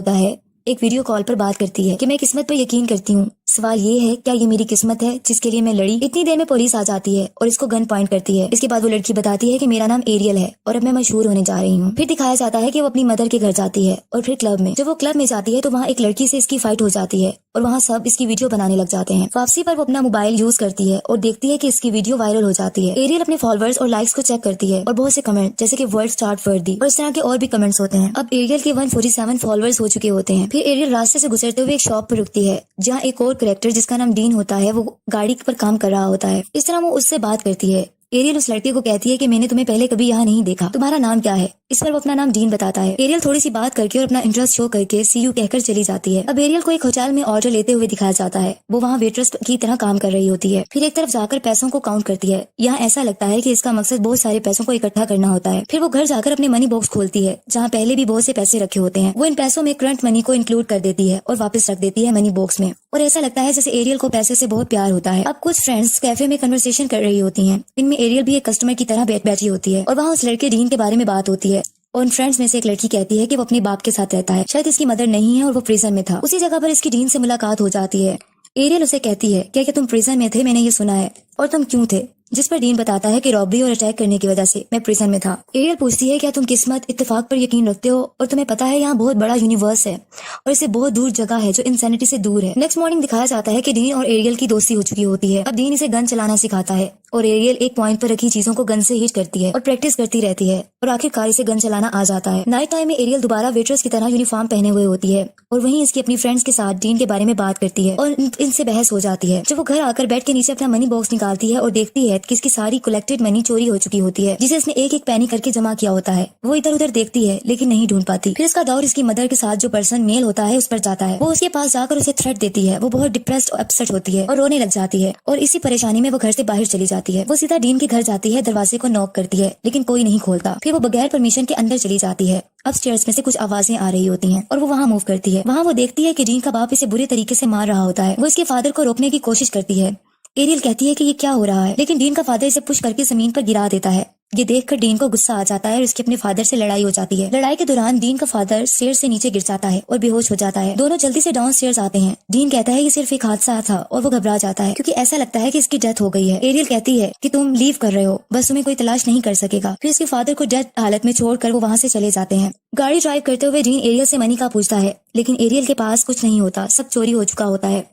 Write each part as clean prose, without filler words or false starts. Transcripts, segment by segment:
होता है एक वीडियो कॉल पर बात करती है कि मैं किस्मत पर यकीन करती हूँ। सवाल ये है, क्या ये मेरी किस्मत है जिसके लिए मैं लड़ी? इतनी देर में पुलिस आ जाती है और इसको गन पॉइंट करती है। इसके बाद वो लड़की बताती है कि मेरा नाम एरियल है और अब मैं मशहूर होने जा रही हूँ। फिर दिखाया जाता है कि वो अपनी मदर के घर जाती है और फिर क्लब में। जब वो क्लब में जाती है तो वहाँ एक लड़की से इसकी फाइट हो जाती है और वहाँ सब इसकी वीडियो बनाने लग जाते हैं। वापसी पर वो अपना मोबाइल यूज करती है और देखती है कि इसकी वीडियो वायरल हो जाती है। एरियल अपने फॉलोअर्स और लाइक्स को चेक करती है और बहुत से कमेंट जैसे कि वर्ल्ड स्टार्ट वर्दी और इस तरह के और भी कमेंट्स होते हैं। अब एरियल के 147 फॉलोअर्स हो चुके होते हैं। फिर एरियल रास्ते से गुजरते हुए एक शॉप पर रुकती है जहाँ एक और कैरेक्टर जिसका नाम डीन होता है वो गाड़ी पर काम कर रहा होता है। इस तरह वो उससे बात करती है। एरियल उस लड़के को कहती है कि मैंने तुम्हें पहले कभी यहाँ नहीं देखा, तुम्हारा नाम क्या है? इस पर वो अपना नाम डीन बताता है। एरियल थोड़ी सी बात करके और अपना इंटरेस्ट शो करके सी यू कहकर चली जाती है। अब एरियल को एक होटल में ऑर्डर लेते हुए दिखाया जाता है। वो वहाँ वेट्रेस की तरह काम कर रही होती है। फिर एक तरफ जाकर पैसों को काउंट करती है। यहाँ ऐसा लगता है कि इसका मकसद बहुत सारे पैसों को इकट्ठा करना होता है। फिर वो घर जाकर अपने मनी बॉक्स खोलती है जहाँ पहले भी बहुत से पैसे रखे होते हैं। वो इन पैसों में करंट मनी को इंक्लूड कर देती है और वापस रख देती है मनी बॉक्स में। और ऐसा लगता है जैसे एरियल को पैसे से बहुत प्यार होता है। अब कुछ फ्रेंड्स कैफे में कन्वर्सेशन कर रही होती हैं। इनमें एरियल भी एक कस्टमर की तरह बैठी होती है और वहाँ उस लड़के डीन के बारे में बात होती है। और उन फ्रेंड्स में से एक लड़की कहती है कि वो अपने बाप के साथ रहता है, शायद इसकी मदर नहीं है और वो प्रिजन में था। उसी जगह पर इसकी डीन से मुलाकात हो जाती है। एरियल उसे कहती है, क्या तुम प्रिजन में थे? मैंने ये सुना है, और तुम क्यों थे? जिस पर डीन बताता है कि रॉबरी और अटैक करने की वजह से मैं प्रिजन में था। एरियल पूछती है, क्या तुम किस्मत इत्तेफाक पर यकीन रखते हो? और तुम्हें पता है यहाँ बहुत बड़ा यूनिवर्स है और इसे बहुत दूर जगह है जो इंसैनिटी से दूर है। नेक्स्ट मॉर्निंग दिखाया जाता है कि डीन और एरियल की दोस्ती हो चुकी होती है। अब डीन इसे गन चलाना सिखाता है और एरियल एक पॉइंट पर रखी चीजों को गन से हिट करती है और प्रैक्टिस करती रहती है और आखिरकार इसे गन चलाना आ जाता है। नाइट टाइम में एरियल दोबारा वेट्रेस की तरह यूनिफॉर्म पहने हुए होती है और वहीं इसकी अपनी फ्रेंड्स के साथ डीन के बारे में बात करती है और इनसे बहस हो जाती है। जब वो घर आकर बेड के नीचे अपना मनी बॉक्स निकालती है और देखती है कि इसकी सारी कलेक्टेड मनी चोरी हो चुकी होती है जिसे इसने एक एक पैनी करके जमा किया होता है। वो इधर उधर देखती है लेकिन नहीं ढूंढ पाती। फिर इसका दौर इसकी मदर के साथ जो पर्सन मेल होता है उस पर जाता है। वो उसके पास जाकर उसे थ्रेट देती है। वो बहुत डिप्रेस्ड और अपसेट होती है और रोने लग जाती है और इसी परेशानी में वो घर से बाहर चली जाती है। वो सीधा डीन के घर जाती है, दरवाजे को नॉक करती है लेकिन कोई नहीं खोलता। फिर वो बगैर परमिशन के अंदर चली जाती है। अपस्टेयर्स में से कुछ आवाजें आ रही होती हैं और वो वहाँ मूव करती है। वहाँ वो देखती है कि डीन का बाप इसे बुरे तरीके से मार रहा होता है। वो इसके फादर को रोकने की कोशिश करती है। एरियल कहती है कि ये क्या हो रहा है, लेकिन डीन का फादर इसे पुश करके जमीन पर गिरा देता है। ये देखकर डीन को गुस्सा आ जाता है और इसके अपने फादर से लड़ाई हो जाती है। लड़ाई के दौरान डीन का फादर स्टेयर से नीचे गिर जाता है और बेहोश हो जाता है। दोनों जल्दी से डाउन स्टेयर्स आते हैं। डीन कहता है कि सिर्फ एक हादसा था और वो घबरा जाता है क्योंकि ऐसा लगता है कि इसकी डेथ हो गई है। एरियल कहती है कि तुम लीव कर रहे हो, बस तुम्हें कोई तलाश नहीं कर सकेगा। फिर इसके फादर को डेथ हालत में छोड़कर वो वहाँ से चले जाते हैं। गाड़ी ड्राइव करते हुए डीन एरियल से मनी का पूछता है लेकिन एरियल के पास कुछ नहीं होता, सब चोरी हो चुका होता है।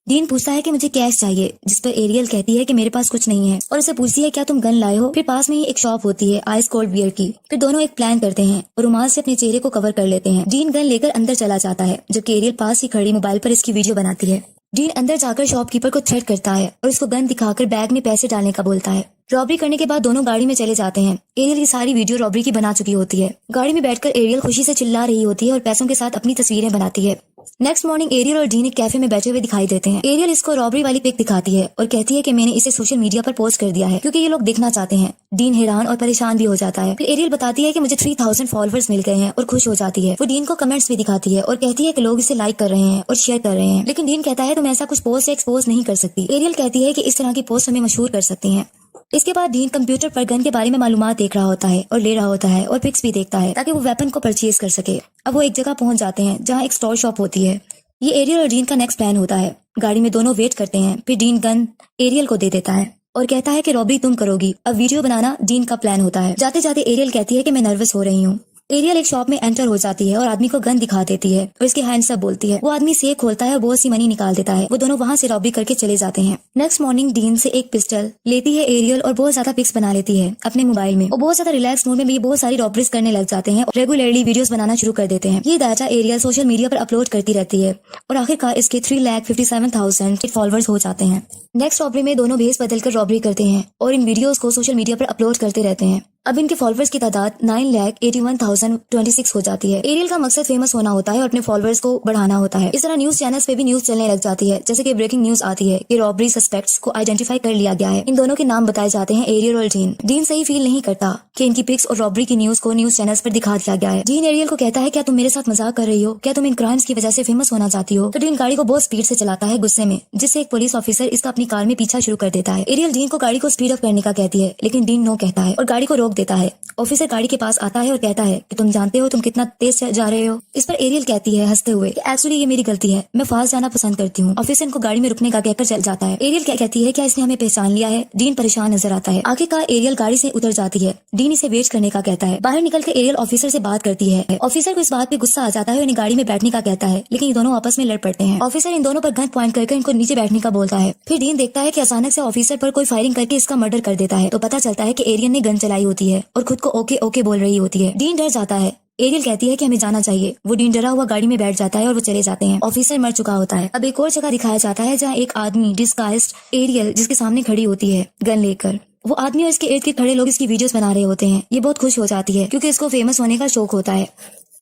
डीन पूछता है कि मुझे कैश चाहिए, जिस पर एरियल कहती है कि मेरे पास कुछ नहीं है और उसे पूछती है क्या तुम गन लाए हो। फिर पास में ही एक शॉप होती है आइस कोल्ड बियर की। फिर दोनों एक प्लान करते हैं और रुमाल से अपने चेहरे को कवर कर लेते हैं। डीन गन लेकर अंदर चला जाता है जबकि एरियल पास ही खड़ी मोबाइल पर इसकी वीडियो बनाती है। डीन अंदर जाकर शॉपकीपर को थ्रेट करता है और उसको गन दिखाकर बैग में पैसे डालने का बोलता है। रॉबरी करने के बाद दोनों गाड़ी में चले जाते हैं। एरियल की सारी वीडियो रॉबरी की बना चुकी होती है। गाड़ी में बैठकर एरियल खुशी से चिल्ला रही होती है और पैसों के साथ अपनी तस्वीरें बनाती है। नेक्स्ट मॉर्निंग एरियल और डीन एक कैफे में बैठे हुए दिखाई देते हैं। एरियल इसको रॉबरी वाली पिक दिखाती है और कहती है कि मैंने इसे सोशल मीडिया पर पोस्ट कर दिया है क्योंकि ये लोग देखना चाहते हैं। डीन हैरान और परेशान भी हो जाता है। फिर एरियल बताती है कि मुझे 3000 फॉलोअर्स मिल गए हैं और खुश हो जाती है। वो डीन को कमेंट्स भी दिखाती है और कहती है कि लोग इसे लाइक कर रहे हैं और शेयर कर रहे हैं, लेकिन डीन कहता है तुम ऐसा कुछ पोस्ट एक्सपोज नहीं कर सकती। एरियल कहती है कि इस तरह की पोस्ट हमें मशहूर कर सकती है। इसके बाद डीन कंप्यूटर पर गन के बारे में मालूमात देख रहा होता है और ले रहा होता है और पिक्स भी देखता है ताकि वो वेपन को परचेज कर सके। अब वो एक जगह पहुंच जाते हैं जहाँ एक स्टोर शॉप होती है। ये एरियल और डीन का नेक्स्ट प्लान होता है। गाड़ी में दोनों वेट करते हैं। फिर डीन गन एरियल को दे देता है और कहता है कि रॉबरी तुम करोगी। अब वीडियो बनाना डीन का प्लान होता है। जाते जाते एरियल कहती है कि मैं नर्वस हो रही हूँ। एरियल एक शॉप में एंटर हो जाती है और आदमी को गन दिखा देती है और इसके हैंड्स अप बोलती है। वो आदमी सेफ खोलता है और बहुत सी मनी निकाल देता है। वो दोनों वहाँ से रॉबरी करके चले जाते हैं। नेक्स्ट मॉर्निंग डीन से एक पिस्टल लेती है एरियल और बहुत ज्यादा पिक्स बना लेती है अपने मोबाइल में और बहुत ज्यादा रिलैक्स मूड में भी बहुत सारी रॉबरीज करने लग जाते हैं और रेगुलरली वीडियोस बनाना शुरू कर देते हैं। ये डाटा एरियल सोशल मीडिया पर अपलोड करती रहती है और आखिरकार इसके 3,57,000 फॉलोअर्स हो जाते हैं। नेक्स्ट रॉबरी में दोनों भेस बदलकर रॉबरी करते हैं और इन वीडियोस को सोशल मीडिया पर अपलोड करते रहते हैं। अब इनके फॉलोअर्स की तादाद 9,81,026 हो जाती है। एरियल का मकसद फेमस होना होता है और अपने फॉलोअर्स को बढ़ाना होता है। इस तरह न्यूज चैनल्स पे भी न्यूज चलने लग जाती है, जैसे कि ब्रेकिंग न्यूज आती है कि रॉबरी सस्पेक्ट्स को आइडेंटिफाई कर लिया गया है। इन दोनों के नाम बताए जाते हैं, एरियल और डीन। डीन सही फील नहीं करता कि इनकी पिक्स और रॉबरी की न्यूज को न्यूज चैनल्स पर दिखा दिया गया है। डीन एरियल को कहता है क्या तुम मेरे साथ मजाक कर रही हो, क्या तुम इन क्राइम्स की वजह से फेमस होना चाहती हो। तो डीन गाड़ी को बहुत स्पीड से चलाता है गुस्से में, जिससे एक पुलिस ऑफिसर इसका अपनी कार में पीछा शुरू कर देता है। एरियल डीन को गाड़ी को स्पीड अप करने का कहती है लेकिन डीन नो कहता है और गाड़ी को रोक रोक देता है। ऑफिसर गाड़ी के पास आता है और कहता है कि तुम जानते हो तुम कितना तेज जा रहे हो। इस पर एरियल कहती है हंसते हुए कि एक्चुअली ये मेरी गलती है, मैं फास्ट जाना पसंद करती हूँ। ऑफिसर को गाड़ी में रुकने का कहकर चल जाता है। एरियल क्या कहती है क्या इसने हमें पहचान लिया है। डीन परेशान नजर आता है। आखिरकार एरियल गाड़ी से उतर जाती है। डीन इसे वेट करने का कहता है। बाहर निकलकर एरियल ऑफिसर से बात करती है। ऑफिसर को इस बात पे गुस्सा आ जाता है और इन्हें गाड़ी में बैठने का कहता है, लेकिन ये दोनों आपस में लड़ पड़ते हैं। ऑफिसर इन दोनों पर गन पॉइंट करके इनको नीचे बैठने का बोलता है। फिर डीन देखता है कि अचानक से ऑफिसर पर कोई फायरिंग करके इसका मर्डर कर देता है। तो पता चलता है कि एरियल ने गन चलाई होती है और खुद को ओके ओके बोल रही होती है। डीन डर जाता है। एरियल कहती है कि हमें जाना चाहिए। वो डीन डरा हुआ गाड़ी में बैठ जाता है और वो चले जाते हैं। ऑफिसर मर चुका होता है। अब एक और जगह दिखाया जाता है जहाँ एक आदमी डिस्गाइज्ड एरियल जिसके सामने खड़ी होती है गन लेकर। वो आदमी और इसके इर्द गिर्द खड़े लोग इसकी वीडियोस बना रहे होते हैं। ये बहुत खुश हो जाती है क्योंकि इसको फेमस होने का शौक होता है।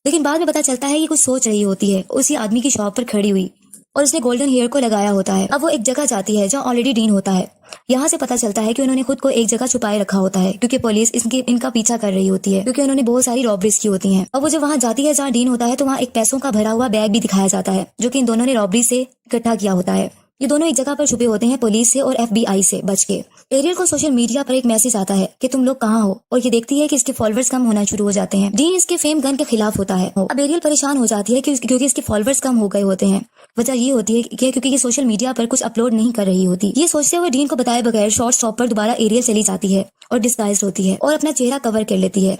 लेकिन बाद में पता चलता है ये कुछ सोच रही होती है उसी आदमी की शॉप पर खड़ी हुई और उसने गोल्डन हेयर को लगाया होता है। अब वो एक जगह जाती है जहाँ ऑलरेडी डीन होता है। यहाँ से पता चलता है कि उन्होंने खुद को एक जगह छुपाए रखा होता है क्योंकि पुलिस इनका पीछा कर रही होती है क्योंकि उन्होंने बहुत सारी रॉबरीज की होती हैं। अब वो जब वहाँ जाती है जहाँ डीन होता है तो वहाँ एक पैसों का भरा हुआ बैग भी दिखाया जाता है जो कि इन दोनों ने रॉबरी से इकट्ठा किया होता है। ये दोनों एक जगह पर छुपे होते हैं पुलिस से और FBI से बच के। एरियल को सोशल मीडिया पर एक मैसेज आता है कि तुम लोग कहाँ हो और ये देखती है कि इसके फॉलोअर्स कम होना शुरू हो जाते हैं। डीन इसके फेम गन के खिलाफ होता है। अब एरियल परेशान हो जाती है क्योंकि इसके फॉलोअर्स कम हो गए होते हैं। वजह ये होती है कि क्योंकि ये सोशल मीडिया पर कुछ अपलोड नहीं कर रही होती। ये सोचते हुए डीन को बताए बगैर शॉर्ट स्टॉप पर दोबारा एरियल चली जाती है और डिस्गाइज होती है और अपना चेहरा कवर कर लेती है।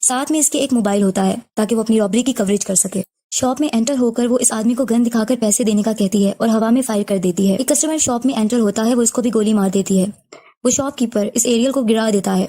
साथ में इसके एक मोबाइल होता है ताकि वो अपनी रॉबरी की कवरेज कर सके। शॉप में एंटर होकर वो इस आदमी को गन दिखाकर पैसे देने का कहती है और हवा में फायर कर देती है। एक कस्टमर शॉप में एंटर होता है, वो इसको भी गोली मार देती है। वो शॉपकीपर इस एरियल को गिरा देता है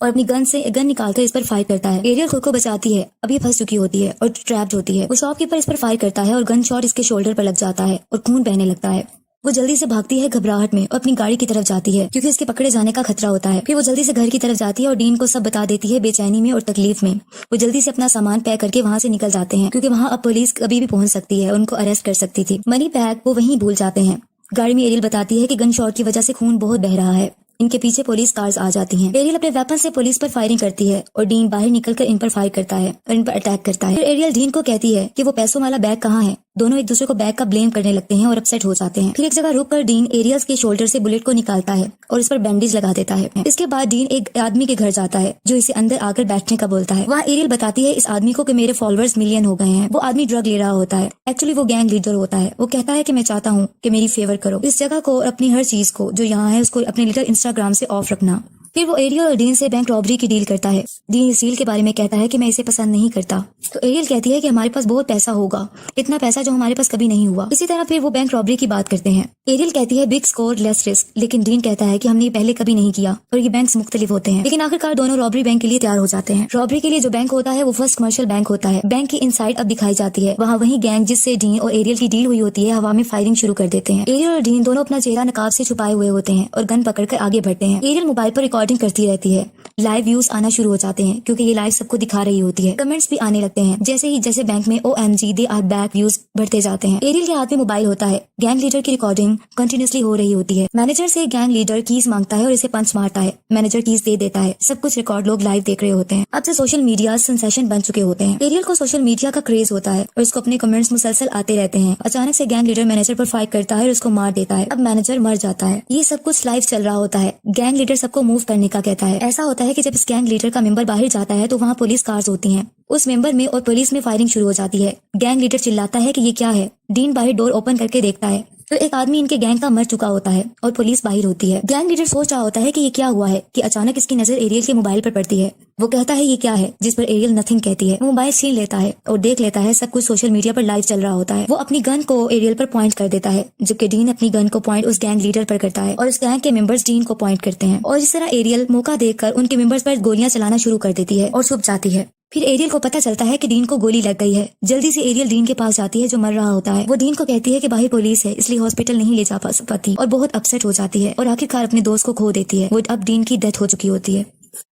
और अपनी गन निकालकर इस पर फायर करता है। एरियल खुद को बचाती है। अब ये फंस चुकी होती है और ट्रैप्ड होती है। वो शॉपकीपर इस पर फायर करता है और गन शॉट इसके शोल्डर पर लग जाता है और खून बहने लगता है। वो जल्दी से भागती है घबराहट में और अपनी गाड़ी की तरफ जाती है क्योंकि इसके पकड़े जाने का खतरा होता है। फिर वो जल्दी से घर की तरफ जाती है और डीन को सब बता देती है बेचैनी में और तकलीफ में। वो जल्दी से अपना सामान पैक करके वहाँ से निकल जाते हैं क्योंकि वहाँ अब पुलिस कभी भी पहुंच सकती है, उनको अरेस्ट कर सकती थी। मनी बैग वो वहीं भूल जाते हैं। गाड़ी में एरियल बताती है कि गन शॉट की वजह से खून बहुत बह रहा है। इनके पीछे पुलिस कार्स आ जाती हैं। एरियल अपने वेपन से पुलिस पर फायरिंग करती है और डीन बाहर निकलकर इन पर फायर करता है और इन पर अटैक करता है। फिर एरियल डीन को कहती है कि वो पैसों वाला बैग कहाँ है। दोनों एक दूसरे को बैग का ब्लेम करने लगते हैं और अपसेट हो जाते हैं। फिर एक जगह रुककर डीन एरियल के शोल्डर से बुलेट को निकालता है और इस पर बैंडेज लगा देता है। इसके बाद डीन एक आदमी के घर जाता है जो इसे अंदर आकर बैठने का बोलता है। वहाँ एरियल बताती है इस आदमी को कि मेरे फॉलोअर्स मिलियन हो गए हैं। वो आदमी ड्रग ले रहा होता है। एक्चुअली वो गैंग लीडर होता है। वो कहता है कि मैं चाहता हूँ कि मेरी फेवर करो, इस जगह को और अपनी हर चीज को जो यहाँ है उसको अपने लीडर इंस्टाग्राम से ऑफ रखना। फिर वो एरियल और डीन से बैंक रॉबरी की डील करता है। डीन इस डील के बारे में कहता है कि मैं इसे पसंद नहीं करता। तो एरियल कहती है कि हमारे पास बहुत पैसा होगा, इतना पैसा जो हमारे पास कभी नहीं हुआ। इसी तरह फिर वो बैंक रॉबरी की बात करते हैं। एरियल कहती है बिग स्कोर लेस रिस्क, लेकिन डीन कहता है कि हमने ये पहले कभी नहीं किया और ये बैंक मुख्तलिफ होते हैं। लेकिन आखिरकार दोनों रॉबरी बैंक के लिए तैयार हो जाते हैं। रॉबरी के लिए जो बैंक होता है वो फर्स्ट कमर्शियल बैंक होता है। बैंक की इनसाइड अब दिखाई जाती है। वहाँ वही गैंग जिससे डीन और एरियल की डील हुई होती है हवा में फायरिंग शुरू कर देते हैं। एरियल और डीन दोनों अपना चेहरा नकाब से छुपाए हुए होते हैं और गन पकड़कर आगे बढ़ते हैं। एरियल मोबाइल पर रिकॉर्डिंग करती रहती है। लाइव व्यूज आना शुरू हो जाते हैं क्योंकि ये लाइव सबको दिखा रही होती है। कमेंट्स भी आने लगते हैं जैसे बैंक में OMG they are back views बढ़ते जाते हैं। एरियल के हाथ में मोबाइल होता है। गैंग लीडर की रिकॉर्डिंग कंटिन्यूसली हो रही होती है। मैनेजर से गैंग लीडर कीज मांगता है और इसे पंच मारता है। मैनेजर कीज दे देता है। सब कुछ रिकॉर्ड लोग लाइव देख रहे होते हैं। अब से सोशल मीडिया सेंसेशन बन चुके होते हैं। एरियल को सोशल मीडिया का क्रेज होता है और इसको अपने कमेंट्स मुसलसल आते रहते हैं। अचानक से गैंग लीडर मैनेजर पर फायर करता है और उसको मार देता है। अब मैनेजर मर जाता है। ये सब कुछ लाइव चल रहा होता है। गैंग लीडर सबको मूव करने का कहता है। ऐसा होता है कि जब इस गैंग लीडर का मेंबर बाहर जाता है तो वहाँ पुलिस कार्स होती हैं। उस मेंबर में और पुलिस में फायरिंग शुरू हो जाती है। गैंग लीडर चिल्लाता है कि ये क्या है। डीन बाहर डोर ओपन करके देखता है तो एक आदमी इनके गैंग का मर चुका होता है और पुलिस बाहर होती है। गैंग लीडर सोच रहा होता है कि ये क्या हुआ है कि अचानक इसकी नजर एरियल के मोबाइल पर पड़ती है। वो कहता है ये क्या है, जिस पर एरियल नथिंग कहती है। वो मोबाइल छीन लेता है और देख लेता है सब कुछ सोशल मीडिया पर लाइव चल रहा होता है। वो अपनी गन को एरियल पर पॉइंट कर देता है जबकि डीन अपनी गन को पॉइंट उस गैंग लीडर पर करता है और उस गैंग के मेंबर्स डीन को पॉइंट करते हैं और इस तरह एरियल मौका देखकर उनके मेंबर्स पर गोलियां चलाना शुरू कर देती है और छुप जाती है। फिर एरियल को पता चलता है कि डीन को गोली लग गई है। जल्दी से एरियल डीन के पास जाती है जो मर रहा होता है। वो डीन को कहती है कि बाहर पुलिस है इसलिए हॉस्पिटल नहीं ले जा पाती और बहुत अपसेट हो जाती है और आखिरकार अपने दोस्त को खो देती है। वो अब डीन की डेथ हो चुकी होती है।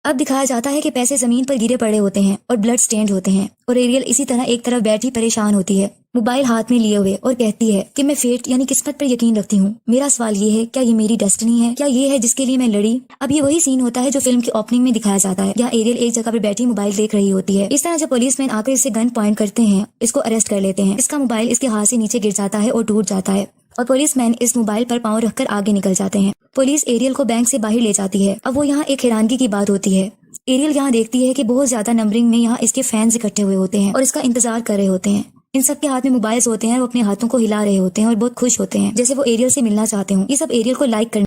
अब दिखाया जाता है कि पैसे जमीन पर गिरे पड़े होते हैं और ब्लड स्टेन्ड होते हैं और एरियल इसी तरह एक तरफ बैठी परेशान होती है मोबाइल हाथ में लिए हुए और कहती है कि मैं फेट यानी किस्मत पर यकीन रखती हूँ। मेरा सवाल ये है, क्या ये मेरी डेस्टिनी है? क्या ये है जिसके लिए मैं लड़ी? अब ये वही सीन होता है जो फिल्म की ओपनिंग में दिखाया जाता है। यहाँ एरियल एक जगह पर बैठी मोबाइल देख रही होती है। इस तरह जब पुलिसमैन आकर इसे गन पॉइंट करते हैं, इसको अरेस्ट कर लेते हैं। इसका मोबाइल इसके हाथ से नीचे गिर जाता है और टूट जाता है और पुलिसमैन इस मोबाइल पर पाँव रखकर आगे निकल जाते हैं। पुलिस एरियल को बैंक से बाहर ले जाती है। अब वो यहाँ एक हैरानगी की बात होती है एरियल यहाँ देखती है कि बहुत ज्यादा नंबरिंग में यहाँ इसके फैंस इकट्ठे हुए होते हैं और इसका इंतजार कर रहे होते हैं। इन सब के हाथ में मोबाइल्स होते हैं और वो अपने हाथों को हिला रहे होते हैं और बहुत खुश होते हैं, जैसे वो एरियल से मिलना चाहते हो। ये सब एरियल को लाइक करने